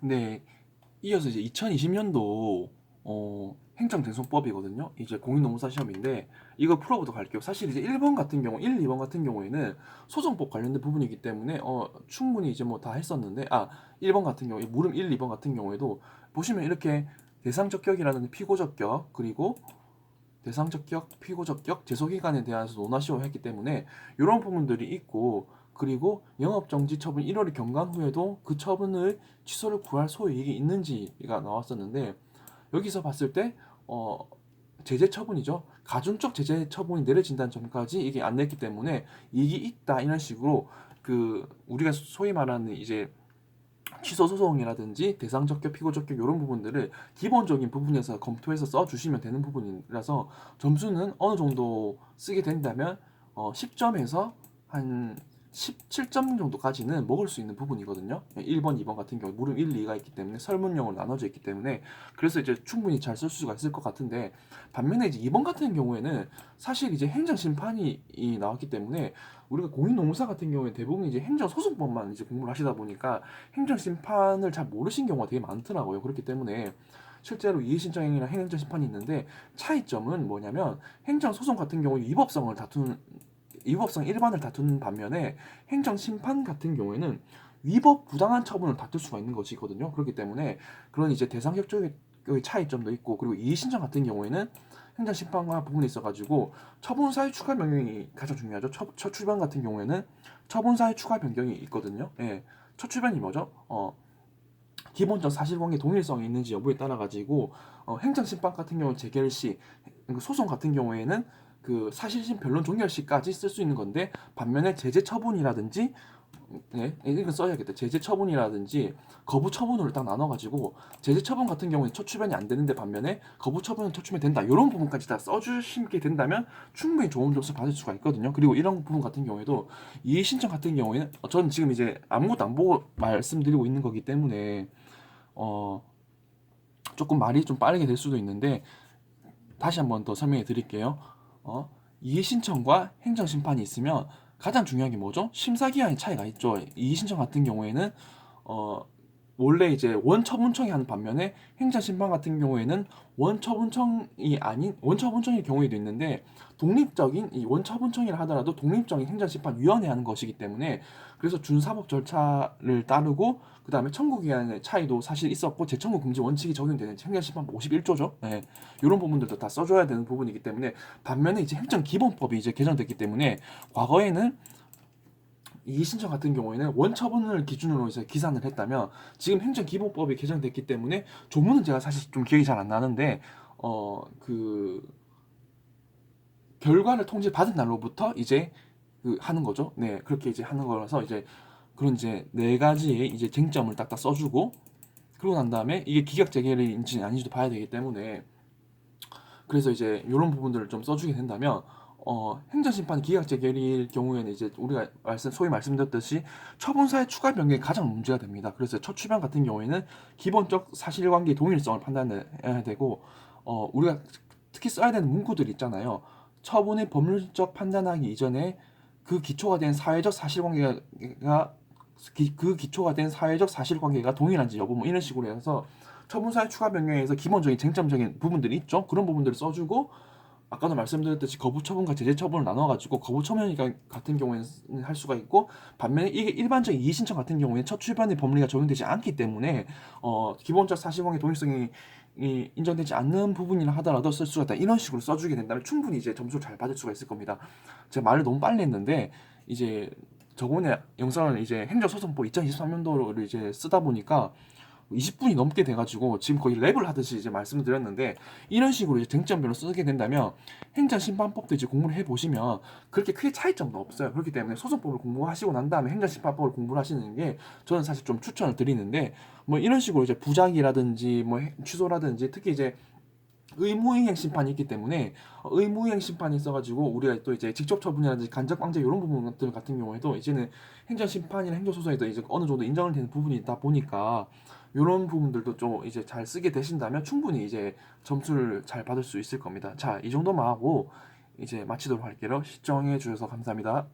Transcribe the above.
네, 이어서 이제 2020년도 행정대송법이거든요. 이제 공인노무사 시험인데 이거 풀어보도록 할게요. 사실 이제 1번 같은 경우, 1, 2번 같은 경우에는 소송법 관련된 부분이기 때문에 충분히 이제 뭐 다 했었는데 1번 같은 경우, 물음 1, 2번 같은 경우에도 보시면 이렇게 대상적격이라는 피고적격 그리고 대상적격, 피고적격, 제소기간에 대해서 논하시오 했기 때문에 이런 부분들이 있고 그리고 영업정지 처분 1월이 경과 후에도 그 처분을 취소를 구할 소이익이 있는지가 나왔었는데 여기서 봤을 때 제재 처분이죠. 가중적 제재 처분이 내려진다는 점까지 이게 안 냈기 때문에 이익이 있다 이런 식으로 그 우리가 소위 말하는 이제 취소 소송이라든지 대상적격, 피고적격 이런 부분들을 기본적인 부분에서 검토해서 써주시면 되는 부분이라서 점수는 어느 정도 쓰게 된다면 10점에서 한 17점 정도까지는 먹을 수 있는 부분이거든요. 1번, 2번 같은 경우 물음 1, 2가 있기 때문에 설문형으로 나눠져 있기 때문에 그래서 이제 충분히 잘 쓸 수가 있을 것 같은데 반면에 이제 2번 같은 경우에는 사실 이제 행정심판이 나왔기 때문에 우리가 공인노무사 같은 경우에 대부분 이제 행정소송법만 이제 공부를 하시다 보니까 행정심판을 잘 모르신 경우가 되게 많더라고요. 그렇기 때문에 실제로 이해신청행위나 행정심판이 있는데 차이점은 뭐냐면 행정소송 같은 경우 위법성 일반을 다투는 반면에 행정심판 같은 경우에는 위법 부당한 처분을 다툴 수가 있는 것이거든요. 그렇기 때문에 그런 이제 대상격적인 차이점도 있고 그리고 이의신청 같은 경우에는 행정심판과 부분이 있어가지고 처분사의 추가 변경이 가장 중요하죠. 첫 출발 같은 경우에는 처분사의 추가 변경이 있거든요. 예. 첫 출발이 뭐죠? 기본적 사실관계 동일성이 있는지 여부에 따라 가지고 행정심판 같은 경우 재결 시 소송 같은 경우에는 그 사실심 변론 종결 시까지 쓸 수 있는 건데 반면에 제재 처분이라든지 이건 써야겠다. 제재 처분이라든지 거부 처분으로 딱 나눠가지고 제재 처분 같은 경우는 첫 출변이 안 되는데 반면에 거부 처분은 첫 출변이 된다. 이런 부분까지 다 써주시게 된다면 충분히 좋은 점수 받을 수가 있거든요. 그리고 이런 부분 같은 경우에도 이의 신청 같은 경우에는 저는 지금 이제 아무것도 안 보고 말씀드리고 있는 거기 때문에 어 조금 말이 좀 빠르게 될 수도 있는데 다시 한번 더 설명해 드릴게요. 이의 신청과 행정 심판이 있으면 가장 중요한 게 뭐죠? 심사 기한의 차이가 있죠. 이의 신청 같은 경우에는 어 원래 이제 원처분청이 하는 반면에 행정심판 같은 경우에는 원처분청이 아닌 원처분청일 경우에도 있는데 독립적인 이 원처분청이라 하더라도 독립적인 행정심판위원회 하는 것이기 때문에 그래서 준사법 절차를 따르고 그 다음에 청구기한의 차이도 사실 있었고 재청구 금지 원칙이 적용되는 행정심판법 51조죠. 네. 이런 부분들도 다 써줘야 되는 부분이기 때문에 반면에 이제 행정기본법이 이제 개정됐기 때문에 과거에는 이 신청 같은 경우에는 원처분을 기준으로 이제 기산을 했다면 지금 행정기본법이 개정됐기 때문에 조문은 제가 사실 좀 기억이 잘 안 나는데 그 결과를 통지 받은 날로부터 이제 그 하는 거죠. 네, 그렇게 이제 하는 거라서 이제 그런 이제 네 가지의 이제 쟁점을 딱딱 써주고 그러고 난 다음에 이게 기각 재결인지 아닌지도 봐야 되기 때문에 그래서 이제 이런 부분들을 좀 써주게 된다면 행정심판 기각재결일 경우에는 이제 우리가 소위 말씀드렸듯이 처분사의 추가 변경이 가장 문제가 됩니다. 그래서 첫 출발 같은 경우에는 기본적 사실관계 동일성을 판단해야 되고 우리가 특히 써야 되는 문구들 있잖아요. 처분의 법률적 판단하기 이전에 그 기초가 된 사회적 사실관계가 그 기초가 된 사회적 사실관계가 동일한지 여부 뭐 이런 식으로 해서 처분사의 추가 변경에서 기본적인 쟁점적인 부분들이 있죠. 그런 부분들을 써주고 아까도 말씀드렸듯이 거부 처분과 제재 처분을 나눠가지고 거부 처분 같은 경우에는 할 수가 있고 반면에 이게 일반적인 이의 신청 같은 경우에 첫 출발의 법리가 적용되지 않기 때문에 기본적 사실관계 동일성이 인정되지 않는 부분이라 하더라도 쓸 수가 있다. 이런 식으로 써주게 된다면 충분히 이제 점수를 잘 받을 수가 있을 겁니다. 제가 말을 너무 빨리 했는데 이제 저번에 영상을 이제 행정소송법 2023년도를 이제 쓰다 보니까 20분이 넘게 돼가지고 지금 거의 랩을 하듯이 이제 말씀을 드렸는데 이런 식으로 이제 쟁점별로 쓰게 된다면 행정심판법도 이제 공부를 해보시면 그렇게 크게 차이점도 없어요. 그렇기 때문에 소송법을 공부하시고 난 다음에 행정심판법을 공부를 하시는 게 저는 사실 좀 추천을 드리는데 뭐 이런 식으로 이제 부작위라든지 뭐 취소라든지 특히 이제 의무이행 심판이 있기 때문에 의무이행 심판이 있어가지고 우리가 또 이제 직접 처분이라든지 간접 방제 이런 부분들 같은 경우에도 이제는 행정 심판이나 행정 소송에도 이제 어느 정도 인정을 되는 부분이다 보니까 이런 부분들도 좀 이제 잘 쓰게 되신다면 충분히 이제 점수를 잘 받을 수 있을 겁니다. 자, 이 정도만 하고 이제 마치도록 할게요. 시청해 주셔서 감사합니다.